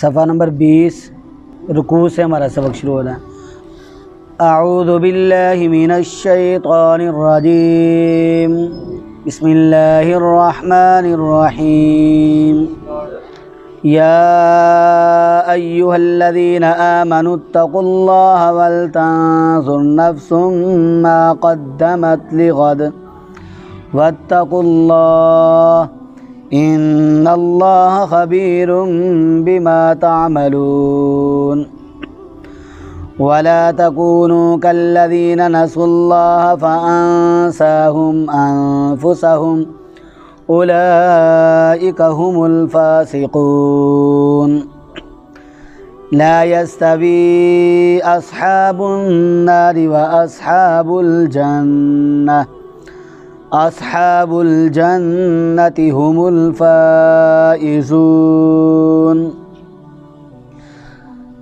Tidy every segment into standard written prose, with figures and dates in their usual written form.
صفحہ نمبر 20 رکوع سے ہمارا سبق شروع ہو رہا ہے۔ اعوذ باللہ من الشیطان الرجیم، بسم اللہ الرحمن الرحیم۔ یا ایہا الذین آمنوا اتقوا اللہ ولتنظر نفس ما قدمت لغد واتقوا اللہ ان اللہ خبیر بما تعملون۔ ولا تكونوا كالذين نسوا الله فأنساهم أنفسهم أولئك هم الفاسقون۔ لا يستوي أصحاب النار وأصحاب الجنة، أصحاب الجنة هم الفائزون۔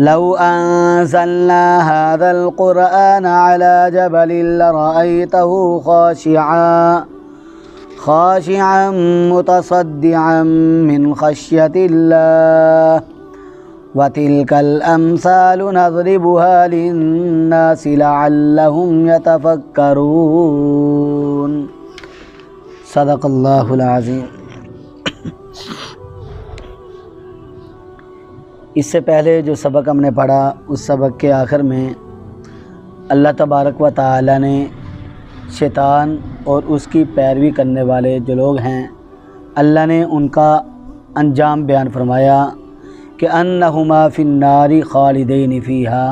لو أنزلنا هذا القرآن على جبل لرأيته خاشعا متصدعا من خشية الله وتلك الأمثال نضربها للناس لعلهم يتفكرون۔ صدق اللہ العظیم۔ اس سے پہلے جو سبق ہم نے پڑھا اس سبق کے آخر میں اللہ تبارک و تعالی نے شیطان اور اس کی پیروی کرنے والے جو لوگ ہیں اللہ نے ان کا انجام بیان فرمایا کہ انہما فی النار خالدین فیہا،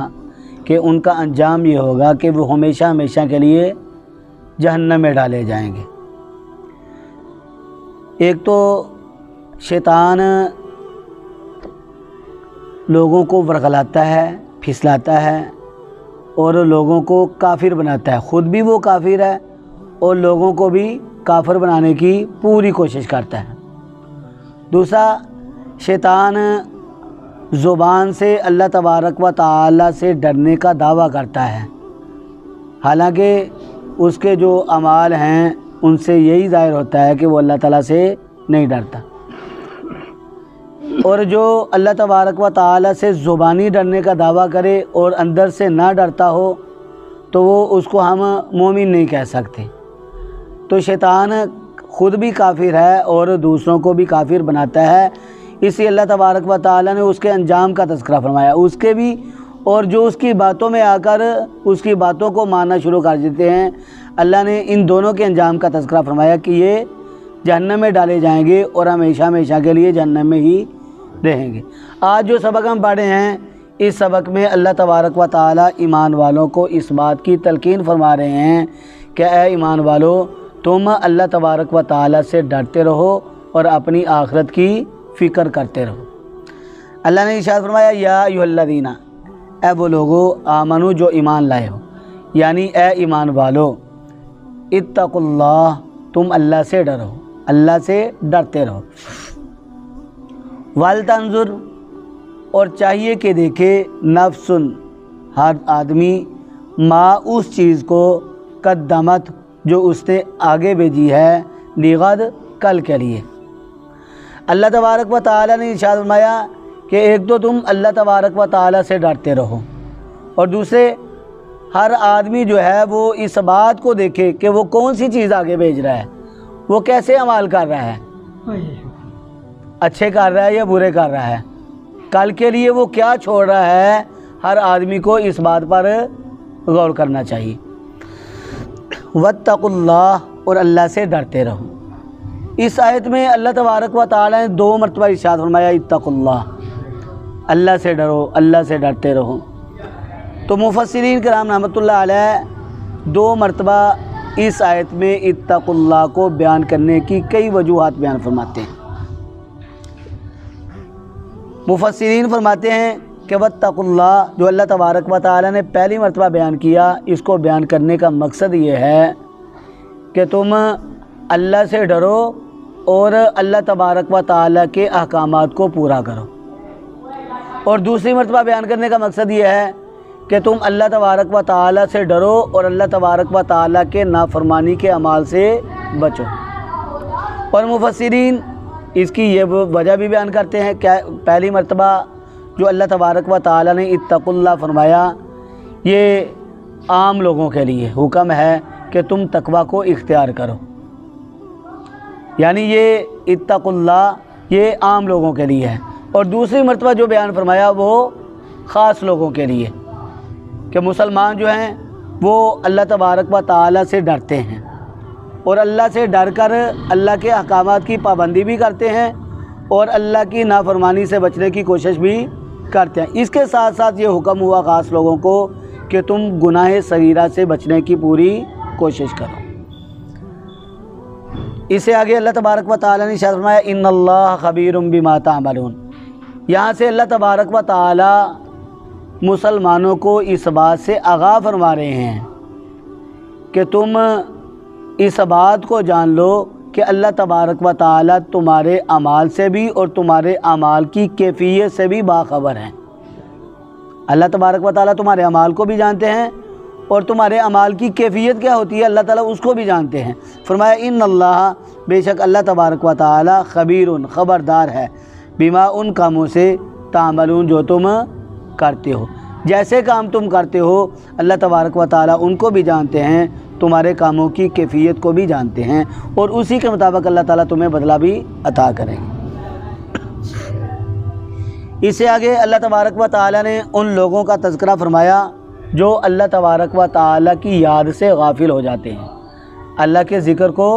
کہ ان کا انجام یہ ہوگا کہ وہ ہمیشہ ہمیشہ کے لیے جہنم میں ڈالے جائیں گے۔ ایک تو شیطان لوگوں کو ورغلاتا ہے، پھسلاتا ہے اور لوگوں کو کافر بناتا ہے، خود بھی وہ کافر ہے اور لوگوں کو بھی کافر بنانے کی پوری کوشش کرتا ہے۔ دوسرا، شیطان زبان سے اللہ تبارک و تعالی سے ڈرنے کا دعویٰ کرتا ہے، حالانکہ اس کے جو اعمال ہیں ان سے یہی ظاہر ہوتا ہے کہ وہ اللہ تعالیٰ سے نہیں ڈرتا۔ اور جو اللہ تبارک و تعالی سے زبانی ڈرنے کا دعویٰ کرے اور اندر سے نہ ڈرتا ہو تو وہ اس کو ہم مومن نہیں کہہ سکتے۔ تو شیطان خود بھی کافر ہے اور دوسروں کو بھی کافر بناتا ہے، اس لیے اللہ تبارک و تعالی نے اس کے انجام کا تذکرہ فرمایا، اس کے بھی اور جو اس کی باتوں میں آ کر اس کی باتوں کو ماننا شروع کر دیتے ہیں، اللہ نے ان دونوں کے انجام کا تذکرہ فرمایا کہ یہ جہنم میں ڈالے جائیں گے اور ہمیشہ ہمیشہ کے لیے جہنم میں ہی رہیں گے۔ آج جو سبق ہم پڑھے ہیں اس سبق میں اللہ تبارک و تعالی ایمان والوں کو اس بات کی تلقین فرما رہے ہیں کہ اے ایمان والو، تم اللہ تبارک و تعالی سے ڈرتے رہو اور اپنی آخرت کی فکر کرتے رہو۔ اللہ نے ارشاد فرمایا یا ایھا الذین، اے وہ لوگو آمنو جو ایمان لائے ہو، یعنی اے ایمان والو، اتقوا اللہ، تم اللہ سے ڈرو، اللہ سے ڈرتے رہو۔ ولتنظر، اور چاہیے کہ دیکھے، نفس، ہر آدمی، ما اس چیز کو، قدمت جو اس نے آگے بھیجی ہے، لغد کل کے لیے۔ اللہ تبارک و تعالی نے ارشاد فرمایا کہ ایک تو تم اللہ تبارک و تعالی سے ڈرتے رہو اور دوسرے ہر آدمی جو ہے وہ اس بات کو دیکھے کہ وہ کون سی چیز آگے بھیج رہا ہے، وہ کیسے عمل کر رہا ہے، اچھے کر رہا ہے یا برے کر رہا ہے، کل کے لیے وہ کیا چھوڑ رہا ہے۔ ہر آدمی کو اس بات پر غور کرنا چاہیے۔ واتقوا اللہ، اور اللہ سے ڈرتے رہو۔ اس آیت میں اللہ تبارک و تعالی نے 2 مرتبہ ارشاد فرمایا اتقوا اللہ، اللہ سے ڈرو، اللہ سے ڈرتے رہو۔ تو مفسرین کرام رحمۃ اللہ علیہ 2 مرتبہ اس آیت میں اتقوا اللہ کو بیان کرنے کی کئی وجوہات بیان فرماتے ہیں۔ مفسرین فرماتے ہیں کہ واتقوا اللہ جو اللہ تبارک و تعالی نے پہلی مرتبہ بیان کیا، اس کو بیان کرنے کا مقصد یہ ہے کہ تم اللہ سے ڈرو اور اللہ تبارک و تعالی کے احکامات کو پورا کرو، اور دوسری مرتبہ بیان کرنے کا مقصد یہ ہے کہ تم اللہ تبارک و تعالی سے ڈرو اور اللہ تبارک و تعالی کے نافرمانی کے اعمال سے بچو۔ اور مفسرین اس کی یہ وجہ بھی بیان کرتے ہیں کہ پہلی مرتبہ جو اللہ تبارک و تعالی نے اتقوا فرمایا یہ عام لوگوں کے لیے حکم ہے کہ تم تقوی کو اختیار کرو، یعنی یہ اتقوا یہ عام لوگوں کے لیے ہے، اور دوسری مرتبہ جو بیان فرمایا وہ خاص لوگوں کے لیے کہ مسلمان جو ہیں وہ اللہ تبارک و تعالی سے ڈرتے ہیں اور اللہ سے ڈر کر اللہ کے احکامات کی پابندی بھی کرتے ہیں اور اللہ کی نافرمانی سے بچنے کی کوشش بھی کرتے ہیں۔ اس کے ساتھ ساتھ یہ حکم ہوا خاص لوگوں کو کہ تم گناہ صغیرہ سے بچنے کی پوری کوشش کرو۔ اس سے آگے اللہ تبارک و تعالی نے ارشاد فرمایا ان اللہ خبیر بما تعملون۔ یہاں سے اللہ تبارک و تعالی مسلمانوں کو اس بات سے آگاہ فرما رہے ہیں کہ تم اس بات کو جان لو کہ اللہ تبارک و تعالی تمہارے اعمال سے بھی اور تمہارے اعمال کی کیفیت سے بھی باخبر ہیں۔ اللہ تبارک و تعالی تمہارے اعمال کو بھی جانتے ہیں اور تمہارے اعمال کی کیفیت کیا ہوتی ہے اللہ تعالیٰ اس کو بھی جانتے ہیں۔ فرمایا ان اللہ بے شک اللہ تبارک و تعالی خبیر خبردار ہے بما ان کاموں سے تعملون جو تم کرتے ہو، جیسے کام تم کرتے ہو اللہ تبارک و تعالی ان کو بھی جانتے ہیں، تمہارے کاموں کی کیفیت کو بھی جانتے ہیں اور اسی کے مطابق اللہ تعالیٰ تمہیں بدلہ بھی عطا کریں گے۔ اس سے آگے اللہ تبارک و تعالی نے ان لوگوں کا تذکرہ فرمایا جو اللہ تبارک و تعالی کی یاد سے غافل ہو جاتے ہیں، اللہ کے ذکر کو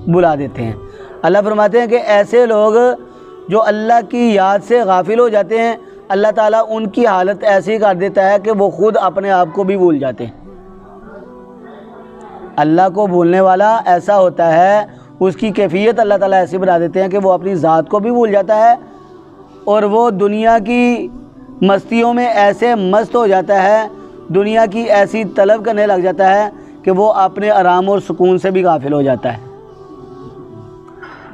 بلا دیتے ہیں۔ اللہ فرماتے ہیں کہ ایسے لوگ جو اللہ کی یاد سے غافل ہو جاتے ہیں اللہ تعالیٰ ان کی حالت ایسی کر دیتا ہے کہ وہ خود اپنے آپ کو بھی بھول جاتے ہیں۔ اللہ کو بھولنے والا ایسا ہوتا ہے، اس کی کیفیت اللہ تعالیٰ ایسی بنا دیتے ہیں کہ وہ اپنی ذات کو بھی بھول جاتا ہے اور وہ دنیا کی مستیوں میں ایسے مست ہو جاتا ہے، دنیا کی ایسی طلب کرنے لگ جاتا ہے کہ وہ اپنے آرام اور سکون سے بھی غافل ہو جاتا ہے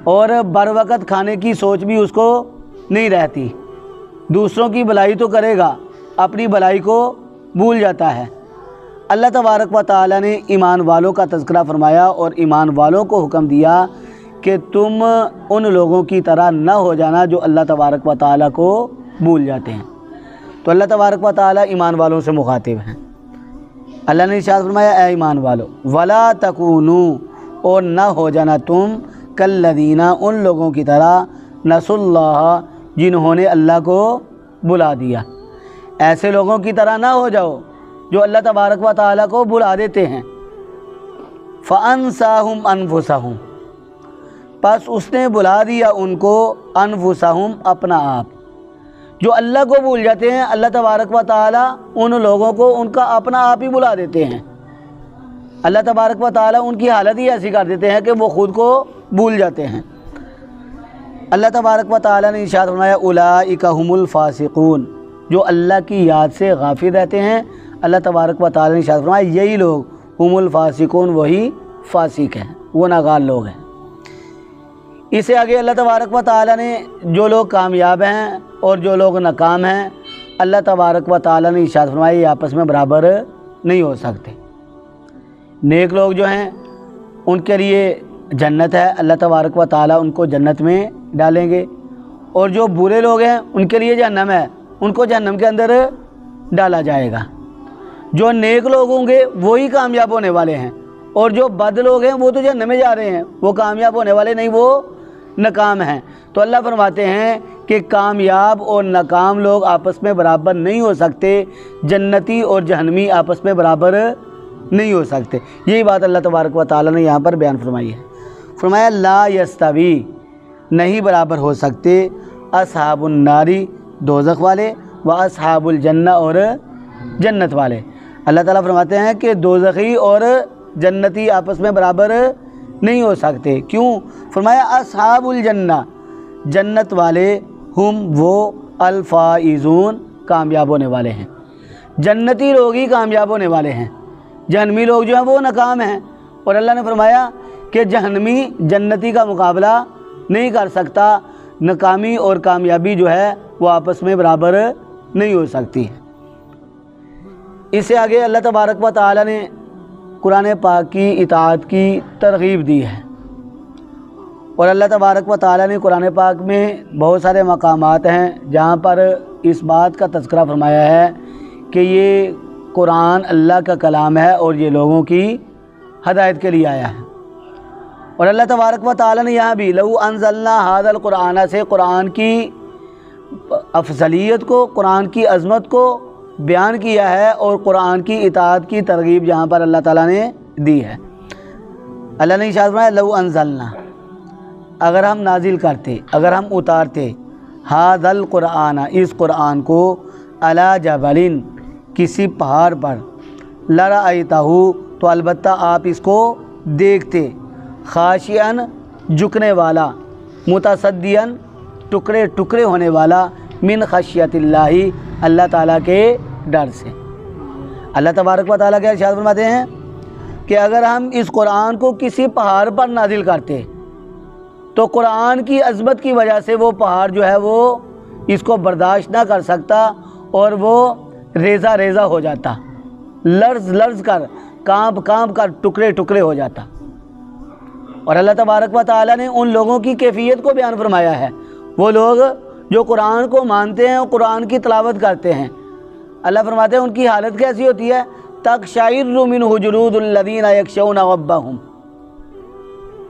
اور بر وقت کھانے کی سوچ بھی اس کو نہیں رہتی، دوسروں کی بھلائی تو کرے گا اپنی بھلائی کو بھول جاتا ہے۔ اللہ تبارک و تعالی نے ایمان والوں کا تذکرہ فرمایا اور ایمان والوں کو حکم دیا کہ تم ان لوگوں کی طرح نہ ہو جانا جو اللہ تبارک و تعالی کو بھول جاتے ہیں۔ تو اللہ تبارک و تعالی ایمان والوں سے مخاطب ہیں۔ اللہ نے ارشاد فرمایا اے ایمان والو ولا تکونوا اور نہ ہو جانا تم کالذین ان لوگوں کی طرح نسوا اللہ جنہوں نے اللہ کو بلا دیا، ایسے لوگوں کی طرح نہ ہو جاؤ جو اللہ تبارک و تعالی کو بلا دیتے ہیں۔ فانساہم انفسہم پس اس نے بلا دیا ان کو انفسہم اپنا آپ، جو اللہ کو بھول جاتے ہیں اللہ تبارک و تعالی ان لوگوں کو ان کا اپنا آپ ہی بلا دیتے ہیں۔ اللہ تبارک و تعالی ان کی حالت ہی ایسی کر دیتے ہیں کہ وہ خود کو بھول جاتے ہیں۔ اللہ تبارک و تعالی نے ارشاد فرمایا اولئک هم الفاسقون جو اللہ کی یاد سے غافل رہتے ہیں، اللہ تبارک و تعالی نے ارشاد فرمایا یہی لوگ هم الفاسقون وہی فاسق ہیں، وہ ناگال لوگ ہیں۔ اس سے آگے اللہ تبارک و تعالی نے جو لوگ کامیاب ہیں اور جو لوگ ناکام ہیں اللہ تبارک و تعالی نے ارشاد فرمایا یہ آپس میں برابر نہیں ہو سکتے۔ نیک لوگ جو ہیں ان کے لیے جنت ہے، اللہ تبارک و تعالی ان کو جنت میں ڈالیں گے، اور جو برے لوگ ہیں ان کے لیے جہنم ہے، ان کو جہنم کے اندر ڈالا جائے گا۔ جو نیک لوگ ہوں گے وہی کامیاب ہونے والے ہیں اور جو بد لوگ ہیں وہ تو جہنم میں جا رہے ہیں، وہ کامیاب ہونے والے نہیں، وہ ناکام ہیں۔ تو اللہ فرماتے ہیں کہ کامیاب اور ناکام لوگ آپس میں برابر نہیں ہو سکتے، جنتی اور جہنمی آپس میں برابر نہیں ہو سکتے۔ یہی بات اللہ تبارک و تعالی نے یہاں پر بیان فرمائی ہے۔ فرمایا لا یستوی نہیں برابر ہو سکتے اصحاب الناری دوزخ والے و اصحاب الجنہ اور جنت والے۔ اللہ تعالیٰ فرماتے ہیں کہ دوزخی اور جنتی آپس میں برابر نہیں ہو سکتے۔ کیوں؟ فرمایا اصحاب الجنہ جنت والے ہم وہ الفائزون کامیاب ہونے والے ہیں، جنتی لوگ ہی کامیاب ہونے والے ہیں، جہنمی لوگ جو ہیں وہ ناکام ہیں۔ اور اللہ نے فرمایا کہ جہنمی جنتی کا مقابلہ نہیں کر سکتا، ناکامی اور کامیابی جو ہے وہ آپس میں برابر نہیں ہو سکتی ہے۔ اس سے آگے اللہ تبارک و تعالی نے قرآن پاک کی اطاعت کی ترغیب دی ہے، اور اللہ تبارک و تعالی نے قرآن پاک میں بہت سارے مقامات ہیں جہاں پر اس بات کا تذکرہ فرمایا ہے کہ یہ قرآن اللہ کا کلام ہے اور یہ لوگوں کی ہدایت کے لیے آیا ہے۔ اور اللہ تبارک و تعالی نے یہاں بھی لو انزلنا ھذا القرآن سے قرآن کی افضلیت کو، قرآن کی عظمت کو بیان کیا ہے اور قرآن کی اطاعت کی ترغیب یہاں پر اللہ تعالیٰ نے دی ہے۔ اللہ نے ارشاد فرمایا لو انزلنا، اگر ہم نازل کرتے، اگر ہم اتارتے ھذا القرآن، اس قرآن کو علی جبل، کسی پہاڑ پر، لرأیتہ، تو البتہ آپ اس کو دیکھتے، خاشعا، جھکنے والا، متصدعا، ٹکڑے ٹکڑے ہونے والا، من خشیت اللہ، اللہ تعالیٰ کے ڈر سے۔ اللہ تبارک و تعالیٰ کے ارشاد فرماتے ہیں کہ اگر ہم اس قرآن کو کسی پہاڑ پر نازل کرتے تو قرآن کی عظمت کی وجہ سے وہ پہاڑ جو ہے وہ اس کو برداشت نہ کر سکتا اور وہ ریزہ ریزہ ہو جاتا، لرز لرز کر، کانپ کانپ کر ٹکڑے ٹکڑے ہو جاتا۔ اور اللہ تبارک و تعالیٰ نے ان لوگوں کی کیفیت کو بیان فرمایا ہے، وہ لوگ جو قرآن کو مانتے ہیں اور قرآن کی تلاوت کرتے ہیں، اللہ فرماتے ہیں ان کی حالت کیسی ہوتی ہے، تقشعر منہ جلود الذین یخشون ربہم،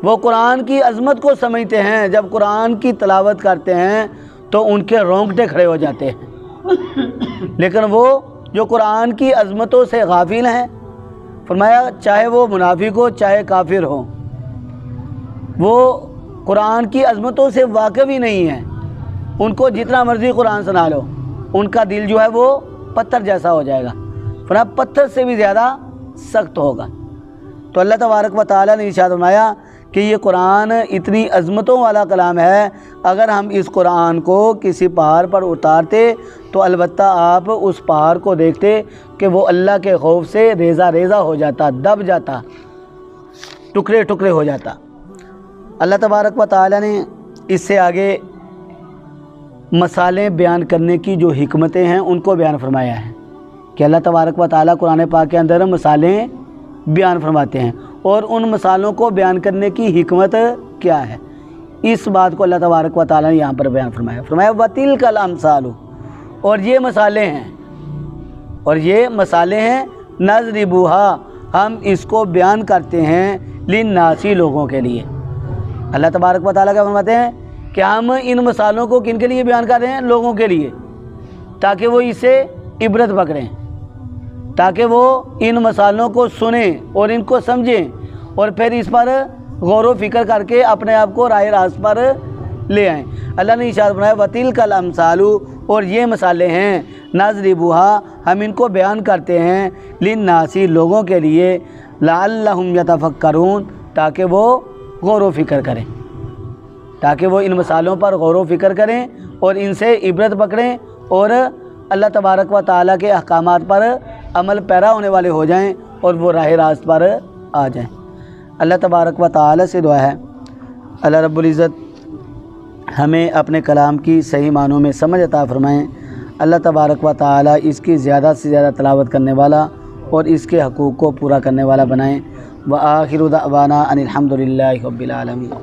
وہ قرآن کی عظمت کو سمجھتے ہیں، جب قرآن کی تلاوت کرتے ہیں تو ان کے رونگٹے کھڑے ہو جاتے ہیں، لیکن وہ جو قرآن کی عظمتوں سے غافل ہیں، فرمایا چاہے وہ منافق ہو چاہے کافر ہو، وہ قرآن کی عظمتوں سے واقف ہی نہیں ہیں، ان کو جتنا مرضی قرآن سنا لو، ان کا دل جو ہے وہ پتھر جیسا ہو جائے گا، فرمایا پتھر سے بھی زیادہ سخت ہوگا۔ تو اللہ تبارک و تعالیٰ نے ارشاد فرمایا کہ یہ قرآن اتنی عظمتوں والا کلام ہے، اگر ہم اس قرآن کو کسی پہاڑ پر اتارتے تو البتہ آپ اس پہاڑ کو دیکھتے کہ وہ اللہ کے خوف سے ریزہ ریزہ ہو جاتا، دب جاتا، ٹکڑے ٹکڑے ہو جاتا۔ اللہ تبارک و تعالیٰ نے اس سے آگے مثالیں بیان کرنے کی جو حکمتیں ہیں ان کو بیان فرمایا ہے کہ اللہ تبارک و تعالیٰ قرآن پاک کے اندر مثالیں بیان فرماتے ہیں، اور ان مثالوں کو بیان کرنے کی حکمت کیا ہے، اس بات کو اللہ تبارک و تعالیٰ نے یہاں پر بیان فرمایا۔ فرمایا وَتِلْكَ الْأَمْثَالُ، اور یہ مثالیں ہیں، اور یہ مثالیں ہیں، نَضْرِبُهَا، ہم اس کو بیان کرتے ہیں، لِلنَّاسِ، لوگوں کے لیے۔ اللہ تبارک و تعالیٰ کیا فرماتے ہیں کہ ہم ان مثالوں کو کن کے لیے بیان کر رہے ہیں، لوگوں کے لیے، تاکہ وہ اس سے عبرت پکڑیں، تاکہ وہ ان مثالوں کو سنیں اور ان کو سمجھیں اور پھر اس پر غور و فکر کر کے اپنے آپ کو راہ راست پر لے آئیں۔ اللہ نے ارشاد فرمایا وَتِلْكَ الْأَمْثَالُ، اور یہ مثالیں ہیں، نَضْرِبُهَا، ہم ان کو بیان کرتے ہیں، لِلنَّاسِ، لوگوں کے لیے، لَعَلَّهُمْ يَتَفَكَّرُونَ، تاکہ وہ غور و فکر کریں، تاکہ وہ ان مثالوں پر غور و فکر کریں اور ان سے عبرت پکڑیں اور اللہ تبارک و تعالیٰ کے احکامات پر عمل پیرا ہونے والے ہو جائیں اور وہ راہ راست پر آ جائیں۔ اللہ تبارک و تعالیٰ سے دعا ہے اللہ رب العزت ہمیں اپنے کلام کی صحیح معنوں میں سمجھ عطا فرمائیں، اللہ تبارک و تعالیٰ اس کی زیادہ سے زیادہ تلاوت کرنے والا اور اس کے حقوق کو پورا کرنے والا بنائیں۔ وآخر دعوانا ان الحمد للہ رب العالمین۔